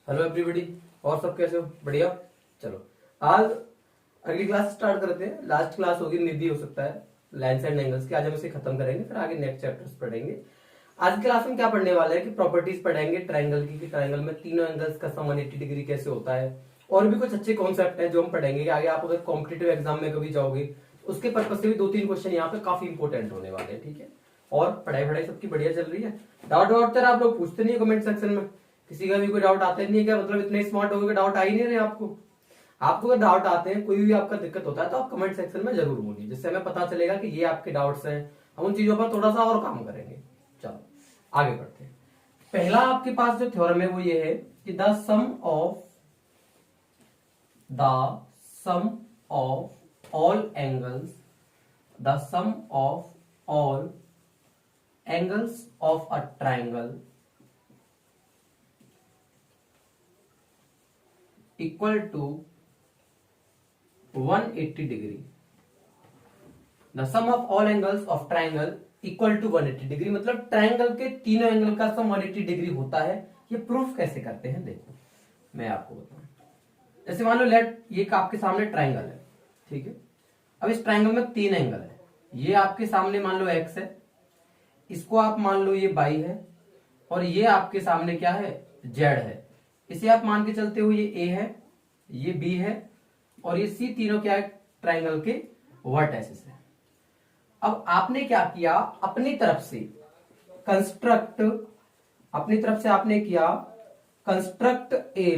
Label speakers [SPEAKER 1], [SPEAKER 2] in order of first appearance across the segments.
[SPEAKER 1] Hello everybody. और सब कैसे हो? बढ़िया। चलो आज अगली क्लास स्टार्ट करते हैं। लास्ट क्लास होगी निधि हो सकता है लाइन्स एंड एंगल्स की। आज हम इसे खत्म करेंगे, फिर आगे नेक्स्ट चैप्टर्स पढ़ेंगे। आज की क्लास में क्या पढ़ने वाले हैं कि प्रॉपर्टीज पढ़ेंगे ट्रायंगल की, कि ट्रायंगल में तीनों एंगल्स का सम 180 डिग्री कैसे होता है। और भी कुछ अच्छे कॉन्सेप्ट है जो हम पढ़ेंगे। आगे आप अगर कॉम्पिटेटिव एग्जाम में कभी जाओगे उसके पर्पज से भी 2-3 क्वेश्चन यहाँ पे काफी इंपॉर्टेंट होने वाले हैं। ठीक है, और पढ़ाई सबकी बढ़िया चल रही है। डाउट वाउट तेरा आप लोग पूछते नहीं है कमेंट सेक्शन में? किसी का भी कोई डाउट आता ही नहीं है क्या? मतलब इतने स्मार्ट हो गए डाउट आ ही नहीं रहे आपको? आपको अगर डाउट आते हैं, कोई भी आपका दिक्कत होता है, तो आप कमेंट सेक्शन में जरूर बोलिए, जिससे हमें पता चलेगा कि ये आपके डाउट्स हैं। हम उन चीजों पर थोड़ा सा और काम करेंगे। चलो आगे बढ़ते हैं। पहला आपके पास जो थ्योरम है वो ये है कि the sum of all angles of a triangle equal to 180 degree. The sum of all angles of triangle equal to 180 degree, मतलब ट्राइंगल के तीनों एंगल का सम 180 डिग्री होता है। ये प्रूफ कैसे करते हैं देखो, मैं आपको बताऊं। जैसे मान लो लेट ये आपके सामने ट्राइंगल है, ठीक है। अब इस ट्राइंगल में 3 एंगल है। ये आपके सामने मान लो एक्स है, इसको आप मान लो ये वाई है, और ये आपके सामने क्या है? जेड है। इसे आप मान के चलते हो ये ए है, ये बी है, और ये सी। तीनों क्या है? ट्राइंगल के वर्टेसिस है। अब आपने क्या किया? अपनी तरफ से आपने किया construct a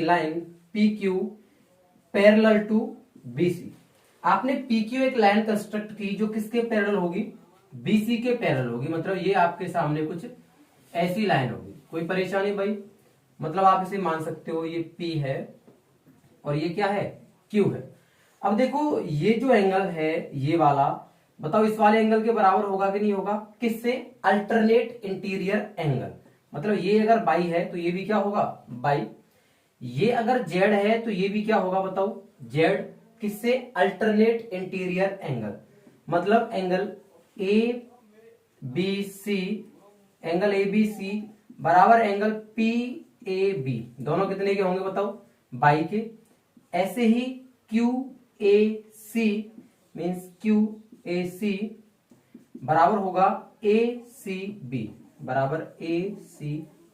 [SPEAKER 1] line P Q parallel to BC. आपने पी क्यू एक लाइन कंस्ट्रक्ट की जो किसके पैरेलल होगी? बीसी के पैरेलल होगी। मतलब ये आपके सामने कुछ ऐसी लाइन होगी। कोई परेशानी भाई? मतलब आप इसे मान सकते हो ये P है और ये क्या है? Q है। अब देखो ये जो एंगल है ये वाला, बताओ इस वाले एंगल के बराबर होगा कि नहीं होगा? किससे? Alternate interior angle. मतलब ये अगर बाई है तो ये भी क्या होगा? बाई। ये अगर जेड है तो ये भी क्या होगा बताओ? जेड। किससे? Alternate interior angle. मतलब एंगल ए बी सी बराबर एंगल पी ए बी, दोनों कितने के होंगे बताओ? बाई के। ऐसे ही क्यू ए सी मीन्स बराबर होगा ए सी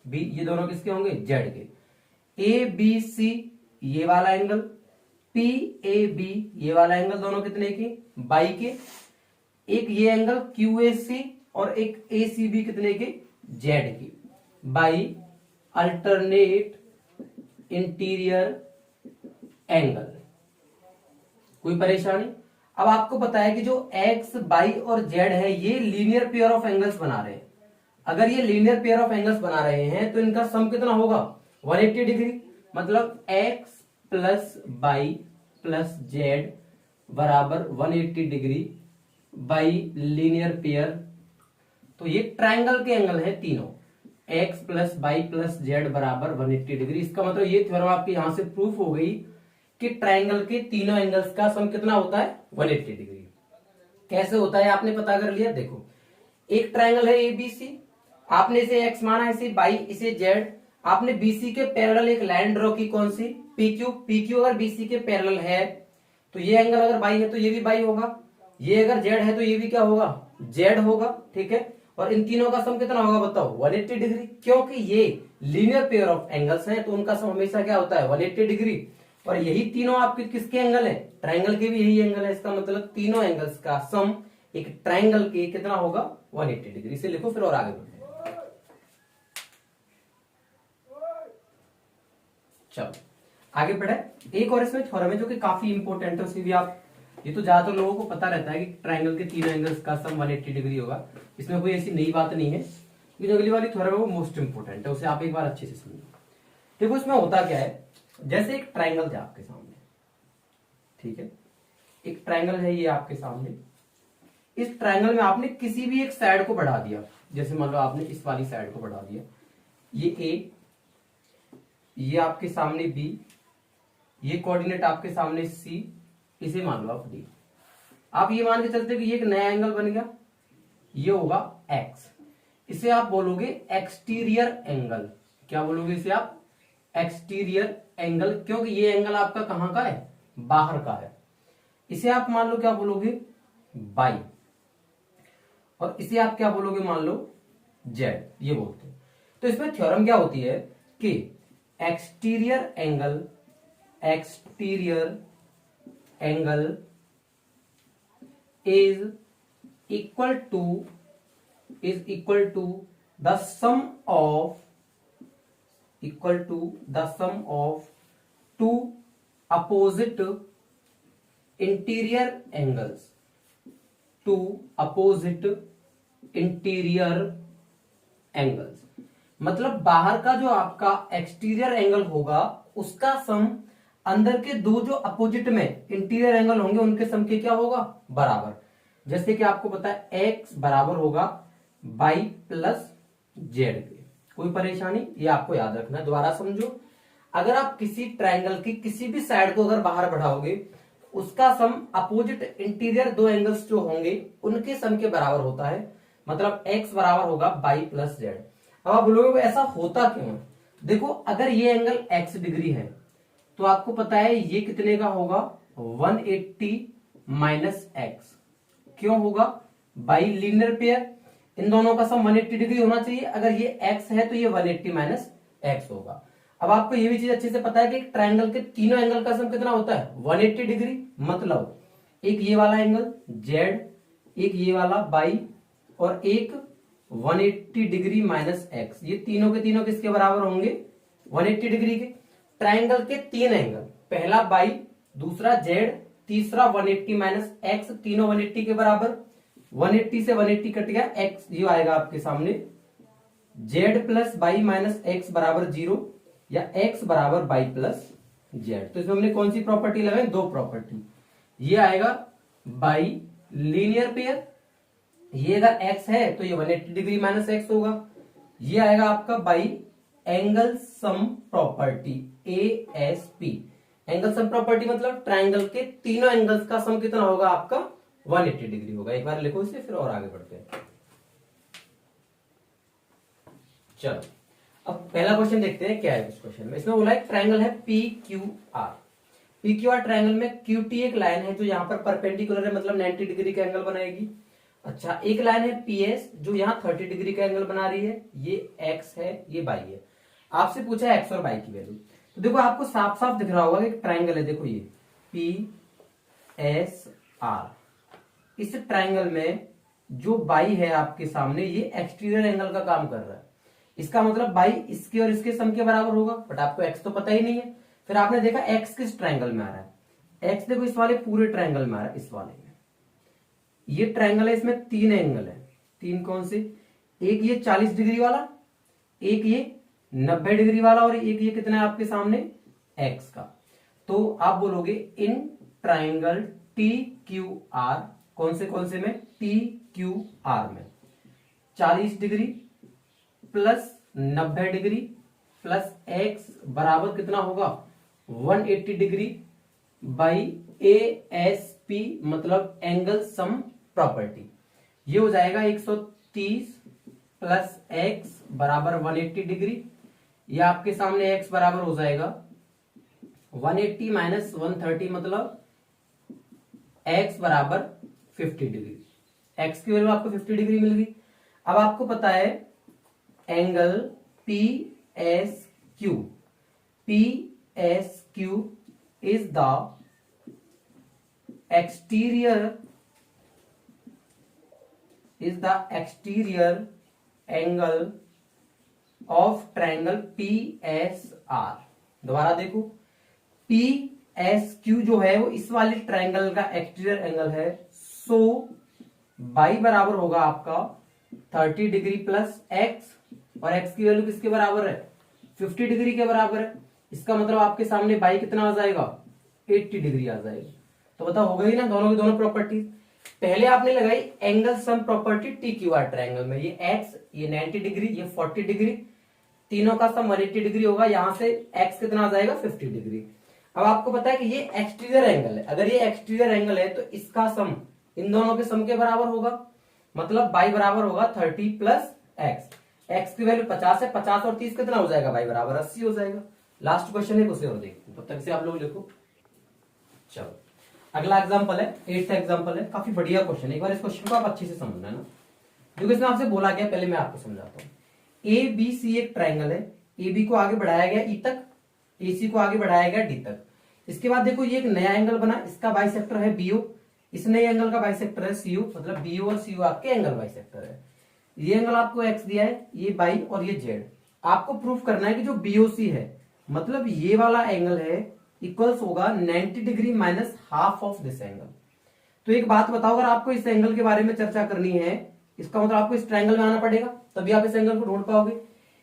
[SPEAKER 1] बी, ये दोनों किसके होंगे? जेड के। ए बी सी ये वाला एंगल, पी ए बी ये वाला एंगल, दोनों कितने के? बाई के। एक ये एंगल क्यू ए सी और एक ए सी बी कितने के? जेड की। By alternate interior angle. कोई परेशानी? अब आपको पता है कि जो एक्स बाई और जेड है ये लीनियर पेयर ऑफ एंगल्स बना रहे हैं। अगर ये लीनियर पेयर ऑफ एंगल्स बना रहे हैं तो इनका सम कितना होगा? 180 डिग्री। मतलब x plus by plus Z बराबर 180 डिग्री बाई लीनियर पेयर। तो ये ट्राइंगल के एंगल है तीनों, x plus by plus Z बराबर 180 डिग्री। इसका मतलब ये थ्योरम आपकी यहां से प्रूफ हो गई कि ट्राइंगल के तीनों एंगल्स का सम कितना होता है? 180 डिग्री। कैसे होता है आपने पता कर लिया। देखो एक ट्राइंगल है एबीसी, आपने इसे एक्स माना, इसे बाई, इसे जेड। आपने बीसी के पैरेलल एक लाइन ड्रॉ की, कौन सी? पीक्यू। पीक्यू अगर बीसी के पैरेलल है तो ये एंगल अगर बाई है तो ये भी बाई होगा। ये अगर जेड है तो ये भी क्या होगा? जेड होगा। ठीक है, और इन तीनों का सम कितना होगा बताओ? 180 डिग्री। क्योंकि ये लीनियर पेयर ऑफ एंगल्स हैं तो उनका सम हमेशा क्या होता है? 180 डिग्री। और यही तीनों आपके किसके एंगल है? ट्राइंगल के भी यही एंगल है। इसका मतलब तीनों एंगल्स का सम एक ट्राइंगल के कितना होगा? 180 डिग्री। से लिखो फिर और आगे बढ़ते हैं। चलो आगे बढ़े। एक और इसमें थ्योरम है जो कि काफी इंपॉर्टेंट है, उसे भी आप, ये तो ज्यादातर लोगों को पता रहता है कि ट्राइंगल के तीनों एंगल्स का सम 180 डिग्री होगा। इसमें कोई ऐसी नई बात नहीं है, लेकिन अगली वाली थ्योरम है वो मोस्ट इंपोर्टेंट है, उसे आप एक बार अच्छे से समझो। देखो इसमें होता क्या है, जैसे एक ट्राइंगल था आपके सामने, ठीक है, एक ट्राइंगल है ये आपके सामने। इस ट्राइंगल में आपने किसी भी एक साइड को बढ़ा दिया, जैसे मान लो आपने इस वाली साइड को बढ़ा दिया, ये ए, ये आपके सामने बी, ये कोऑर्डिनेट आपके सामने सी, इसे मान लो आप डी। आप ये मान के चलते कि ये एक नया एंगल बन गया, ये होगा एक्स। इसे आप बोलोगे एक्सटीरियर एंगल। क्या बोलोगे इसे आप? एक्सटीरियर एंगल, क्योंकि ये एंगल आपका कहां का है? बाहर का है। इसे आप मान लो क्या बोलोगे? बाई। और इसे आप क्या बोलोगे? मान लो जेड, ये बोलते हैं। तो इसमें थ्योरम क्या होती है कि exterior angle is equal to the sum of two opposite interior angles. मतलब बाहर का जो आपका एक्सटीरियर एंगल होगा उसका सम अंदर के दो जो अपोजिट में इंटीरियर एंगल होंगे उनके सम के क्या होगा? बराबर। जैसे कि आपको पता है एक्स बराबर होगा बाई प्लस जेड के। कोई परेशानी? ये आपको याद रखना है। दोबारा समझो, अगर आप किसी ट्रायंगल की किसी भी साइड को अगर बाहर बढ़ाओगे उसका सम अपोजिट इंटीरियर दो एंगल्स जो होंगे उनके सम के बराबर होता है। मतलब x बराबर होगा बाई प्लस जेड। अब आप बोलोगे ऐसा होता क्यों है? देखो, अगर ये एंगल x डिग्री है तो आपको पता है ये कितने का होगा? 180 माइनस एक्स। क्यों होगा? बाई लीनियर पेयर, इन दोनों का सम 180 डिग्री होना चाहिए। अगर ये x है तो ये 180 माइनस एक्स होगा। अब आपको ये भी चीज अच्छे से पता है कि एक ट्रायंगल के तीनों एंगल का सम कितना होता है? 180 डिग्री। मतलब एक ये वाला एंगल z, एक ये वाला बाई, और एक 180 डिग्री माइनस एक्स। ये तीनों के तीनों किसके बराबर होंगे? 180 डिग्री के। ट्रायंगल के तीन एंगल, पहला बाई, दूसरा जेड, तीसरा 180 माइनस एक्स, तीनों 180 के बराबर। 180 से 180 कट गया, एक्स ये आएगा आपके सामने। Z plus by minus x बराबर 0, या एक्स बराबर बाई प्लस जेड। तो इसमें हमने कौन सी प्रॉपर्टी लगाई? दो प्रॉपर्टी। ये आएगा बाई लीनियर पेयर, ये अगर x है तो ये 180 डिग्री माइनस एक्स होगा। ये आएगा आपका by angle sum property, ASP। Angle sum property मतलब ट्रायंगल के तीनों एंगल्स का सम कितना होगा आपका? 180 डिग्री होगा। एक बार लिखो इसे, फिर और आगे बढ़ते हैं। चलो, अब पहला क्वेश्चन देखते हैं क्या है इस क्वेश्चन में। इसमें बोला है ट्रायंगल है PQR। PQR ट्रायंगल में QT एक लाइन है जो यहाँ पर परपेंडिकुलर है, मतलब 90 डिग्री का एंगल बनाएगी। अच्छा, एक लाइन है PS जो यहाँ 30 डिग्री का एंगल बना रही है। ये x है, ये y है। आपसे पूछा है x और y की वैल्यू। तो देखो, आपको साफ साफ दिख रहा होगा कि ट्रायंगल है। देखो ये PSR। इस ट्रायंगल में जो y है आपके सामने, ये एक्सटीरियर एंगल का काम कर रहा है। इसका मतलब y इसके और इसके सम के बराबर होगा, बट आपको x तो पता ही नहीं है। फिर आपने देखा x किस ट्रायंगल में आ रहा है? x देखो इस वाले पूरे ट्रायंगल में आ रहा है, इस वाले में। ये ट्रायंगल है, इसमें तीन एंगल है। तीन कौन से? एक ये 40 डिग्री वाला, एक ये 90 डिग्री वाला, और एक ये कितना है आपके सामने? x का। तो आप बोलोगे इन ट्रायंगल TQR, कौन से में? TQR में 40 degree plus 90 degree plus x बराबर कितना होगा? 180 डिग्री बाई ASP, मतलब एंगल सम प्रॉपर्टी। ये हो जाएगा 130 प्लस x बराबर 180 डिग्री। ये आपके सामने x बराबर हो जाएगा 180 माइनस 130, मतलब x बराबर 50 डिग्री। x की वैल्यू आपको 50 डिग्री मिल गई। अब आपको पता है angle PSQ is the exterior angle of triangle PSR। दोबारा देखो, PSQ जो है वो इस वाले ट्रायंगल का एक्सटीरियर एंगल है। सो बाई बराबर होगा आपका 30 डिग्री प्लस x, और x की वैल्यू किसके बराबर है? 50 डिग्री के बराबर है। इसका मतलब आपके सामने बाई कितना आ जाएगा? 80 डिग्री आ जाएगी। तो बताओ, हो गई ना दोनों की दोनों प्रॉपर्टी। पहले आपने लगाई angle sum property TQR triangle में। ये x, ये 90 डिग्री, ये 40 डिग्री, तीनों का सम 180 डिग्री होगा। यहां से x कितना आ जाएगा? 50 डिग्री। अब आपको पता है कि ये एक्सटीरियर एंगल है। अगर ये एक्सटीरियर एंगल है तो इसका सम इन दोनों के सम के बराबर होगा, मतलब बाई बराबर होगा 30 प्लस x। एक्स की वैल्यू 50 है, 50 और 30 कितना हो जाएगा भाई, बराबर 80 हो जाएगा। लास्ट क्वेश्चन है, उसे और देखते हैं, तब तक से आप लोग लिखो। चलो अगला एग्जांपल है, 8th एग्जांपल है, काफी बढ़िया क्वेश्चन है, एक बार इस क्वेश्चन को आप अच्छे से समझना है ना, जो इसमें आपसे बोला गया, पहले मैं आपको समझाता हूँ। ए बी सी एक ट्राइंगल है, ए बी को आगे बढ़ाया गया ई तक, ए सी को आगे बढ़ाया गया डी तक। इसके बाद देखो ये एक नया एंगल बना, इसका बाइसेक्टर है बीओ, इस नए एंगल का बाइसेक्टर है सीओ, मतलब बीओ और सीओ आपके एंगल बाइसेक्टर है। ये एंगल आपको एक्स दिया है, ये बाई और ये जेड। आपको प्रूफ करना है कि जो बीओसी है, मतलब ये वाला एंगल है, इक्वल्स होगा 90 degree minus half of this angle. तो एक बात बताओ, अगर आपको इस एंगल के बारे में चर्चा करनी है, इसका मतलब आपको इस ट्रायंगल में आना पड़ेगा, तभी आप इस एंगल को ढूंढ पाओगे।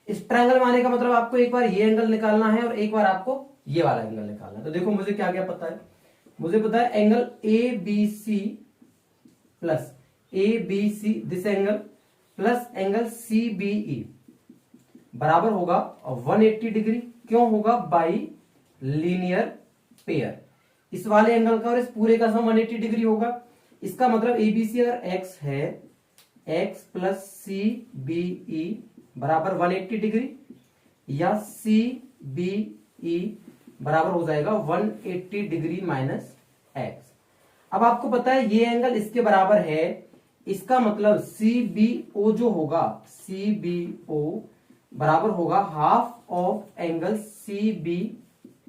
[SPEAKER 1] इस ट्रायंगल में आने का मतलब आपको एक बार ये एंगल निकालना है और एक बार आपको ये वाला एंगल निकालना है। तो देखो मुझे क्या क्या पता है, मुझे पता है angle A B C plus A B C, this angle plus angle C B E बराबर होगा 180 डिग्री। क्यों होगा, बाई लीनियर पेयर। इस वाले एंगल का और इस पूरे का सम 180 डिग्री होगा। इसका मतलब एबीसी अगर x है, x plus C B E बराबर 180 डिग्री, या सी बी ई बराबर हो जाएगा 180 डिग्री माइनस एक्स। अब आपको पता है ये एंगल इसके बराबर है, इसका मतलब सी बी ओ जो होगा, सी बी ओ बराबर होगा half of angle C B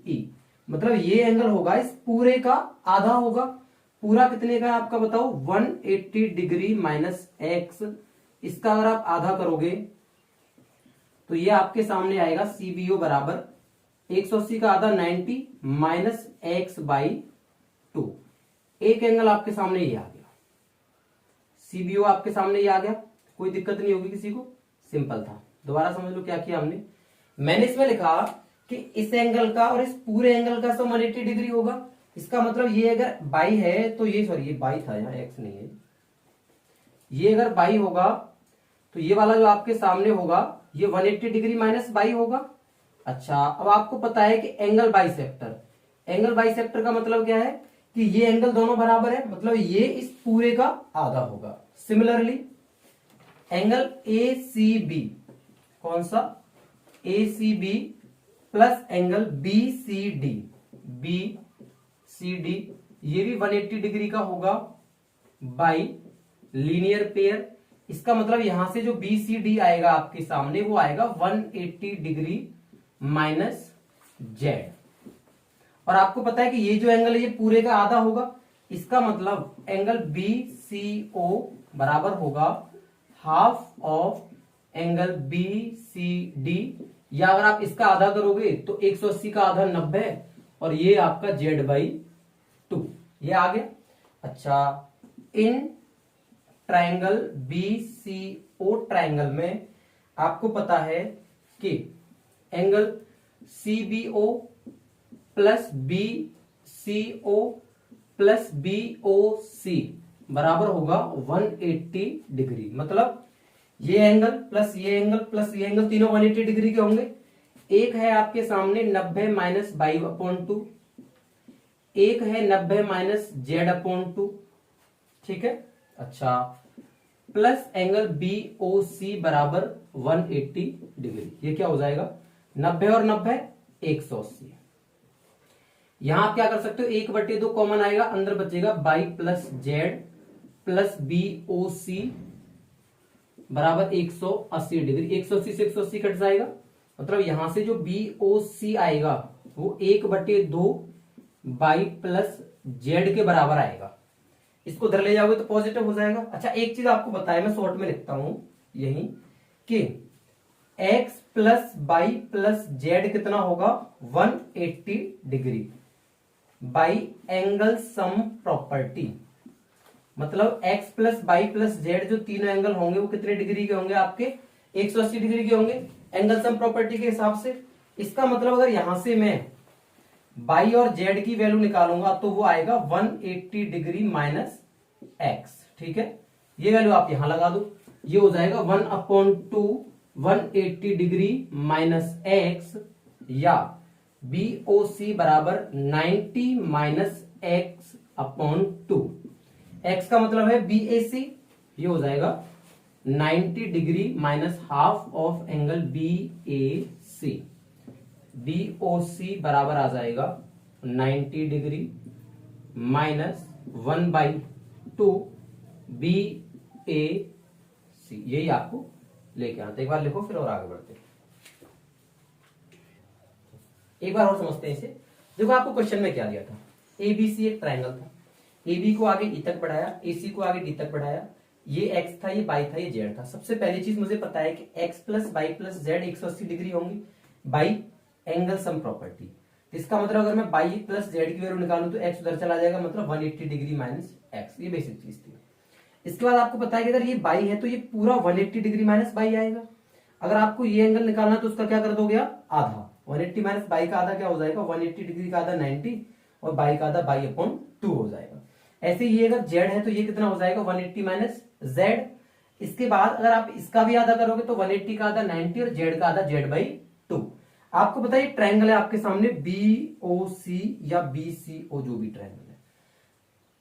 [SPEAKER 1] E, मतलब ये एंगल होगा इस पूरे का आधा होगा। पूरा कितने का है आपका बताओ, 180 डिग्री माइनस एक्स। इसका अगर आप आधा करोगे तो ये आपके सामने आएगा सीबीओ बराबर 180 का आधा 90 माइनस एक्स बाई 2। एक एंगल आपके सामने ये आ गया, सीबीओ आपके सामने ये आ गया, कोई दिक्कत नहीं होगी किसी को, सिंपल था। दोबारा समझ लो क्या किया हमने, मैंने इसमें लिखा कि इस एंगल का और इस पूरे एंगल का सम 180 डिग्री होगा। इसका मतलब ये अगर बाई है तो ये, सॉरी ये बाई था, यहाँ एक्स नहीं है, ये अगर बाई होगा तो ये वाला जो आपके सामने होगा ये 180 डिग्री माइनस बाई होगा। अच्छा, अब आपको पता है कि एंगल बाइसेक्टर, एंगल बाइसेक्टर का मतलब क्या है कि ये एंगल दोनों बराबर है, मतलब ये इस पूरे का आधा होगा। Similarly angle A C B, कौन सा, A C B plus angle B C D, B C D, ये भी 180 डिग्री का होगा बाई लीनियर पेयर। इसका मतलब यहां से जो बी सी डी आएगा आपके सामने, वो आएगा 180 डिग्री माइनस जेड। और आपको पता है कि ये जो एंगल है ये पूरे का आधा होगा, इसका मतलब एंगल बी सी ओ बराबर होगा half of angle B C D, या अगर आप इसका आधा करोगे तो 180 का आधा 90 और ये आपका जेड बाई 2, ये आ गया। अच्छा, in triangle B C O triangle में आपको पता है कि angle C B O plus B C O plus B O C बराबर होगा 180 डिग्री। मतलब ये एंगल प्लस ये एंगल प्लस ये एंगल तीनों 180 डिग्री के होंगे। एक है आपके सामने 90 माइनस बाई अपॉन 2, एक है 90 माइनस जेड अपॉन 2, ठीक है। अच्छा, plus angle B O C बराबर 180 डिग्री, ये क्या हो जाएगा 90 और 90 180। यहां आप क्या कर सकते हो, 1/2 कॉमन आएगा, अंदर बचेगा Y plus Z plus B O C बराबर 180 डिग्री। 180 से 180 कट जाएगा, मतलब यहां से जो बी ओ सी आएगा वो 1/2 बाई प्लस जेड के बराबर आएगा। इसको उधर ले जाओगे तो पॉजिटिव हो जाएगा। अच्छा, एक चीज आपको बताया, मैं शॉर्ट में लिखता हूं यही कि x plus by plus Z कितना होगा 180 degree by angle sum property. मतलब x plus by plus Z जो तीनों एंगल होंगे वो कितने डिग्री के होंगे आपके 180 डिग्री के होंगे एंगल सम प्रॉपर्टी के हिसाब से। इसका मतलब अगर यहां से मैं बाई और जेड की वैल्यू निकालूंगा तो वो आएगा 180 डिग्री माइनस एक्स, ठीक है। ये वैल्यू आप यहां लगा दो, ये हो जाएगा 1/2 180 डिग्री माइनस एक्स, या बी ओ सी बराबर 90 माइनस एक्स अपॉन 2। एक्स का मतलब है बी ए सी, ये हो जाएगा 90 degree minus half of angle B A C. B O C बराबर आ जाएगा 90 degree minus 1/2 B A C. यही आपको लेके आना। एक बार लिखो फिर और आगे बढ़ते हैं। एक बार और समझते हैं इसे। देखो आपको क्वेश्चन में क्या दिया था, एबीसी एक ट्रायंगल था। एबी को आगे ई तक बढ़ाया, एसी को आगे डी तक बढ़ाया। ये एक्स था, ये बाई था, ये जेड था। सबसे पहली चीज मुझे पता है कि x plus by plus Z 180 degree होंगी बाई एंगल सम प्रॉपर्टी। इसका मतलब अगर मैं बाई प्लस जेड की वैल्यू निकालूं तो एक्स उधर चला जाएगा, मतलब 180 डिग्री माइनस एक्स। ये बेसिक चीज थी। इसके बाद आपको पता है कि अगर ये बाई है तो ये पूरा 180 डिग्री माइनस बाई आएगा। अगर आपको ये एंगल निकालना है तो उसका क्या कर दोगे आप, आधा। 180 माइनस बाई का आधा क्या हो जाएगा, 180 डिग्री का आधा 90 और बाई का आधा बाई अपॉन 2 हो जाएगा। ऐसे ये अगर जेड है तो ये कितना हो जाएगा 180 माइनस जेड। इसके बाद अगर आप इसका भी आधा करोगे तो 180 का आधा 90 और जेड का आधा जेड बाई 2। आपको पता है ट्रायंगल है आपके सामने बी ओ सी या बी सी ओ, जो भी ट्रायंगल है।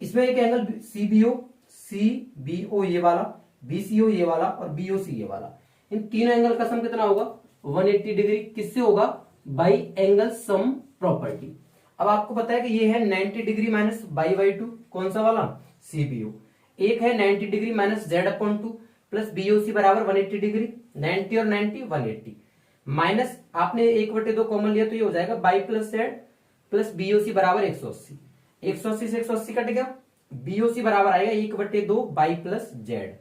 [SPEAKER 1] इसमें एक angle C B O, C B O ये वाला, बी सी ओ ये वाला और बी ओ सी ये वाला। इन तीनों एंगल का सम कितना होगा 180 डिग्री। किससे होगा, बाई एंगल सम प्रॉपर्टी। अब आपको पता है कि ये है 90 डिग्री माइनस बाई 2, कौन सा वाला, सीबीओ। एक है 90 degree minus Z upon 2 plus BOC बराबर 180 डिग्री। 90 और 90 180 माइनस आपने 1/2 कॉमन लिया तो ये हो जाएगा by plus Z plus BOC बराबर 180। 180 से 180 कट गया, बीओसी बराबर आएगा 1/2 बाई प्लस जेड।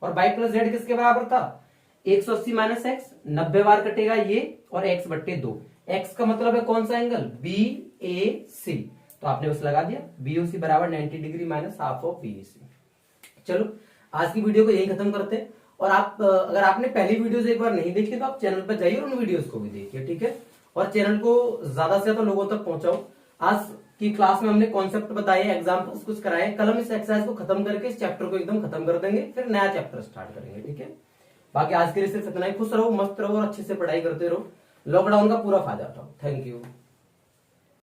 [SPEAKER 1] और बाई प्लस जेड किसके बराबर था, 180 माइनस एक्स, 90 बार कटेगा ये और x/2। एक्स का मतलब है कौन सा एंगल, बी ए सी। तो आपने बस लगा दिया बीओसी बराबर 90 degree minus half of BAC. चलो आज की वीडियो को यही खत्म करते हैं। और आप अगर आपने पहली वीडियोस एक बार नहीं देखी तो आप चैनल पर जाइए और उन वीडियोस को भी देखिए, ठीक है। और चैनल को ज्यादा से ज्यादा लोगों तक पहुंचाओ। आज की क्लास में हमने कॉन्सेप्ट बताए, एग्जाम्पल्स कुछ कराए। कल हम इस एक्सरसाइज को खत्म करके इस चैप्टर को एकदम खत्म कर देंगे, फिर नया चैप्टर स्टार्ट करेंगे, ठीक है। बाकी आज के लिए सिर्फ इतना ही। खुश रहो, मस्त रहो और अच्छे से पढ़ाई करते रहो। लॉकडाउन का पूरा फायदा उठाओ। Thank you.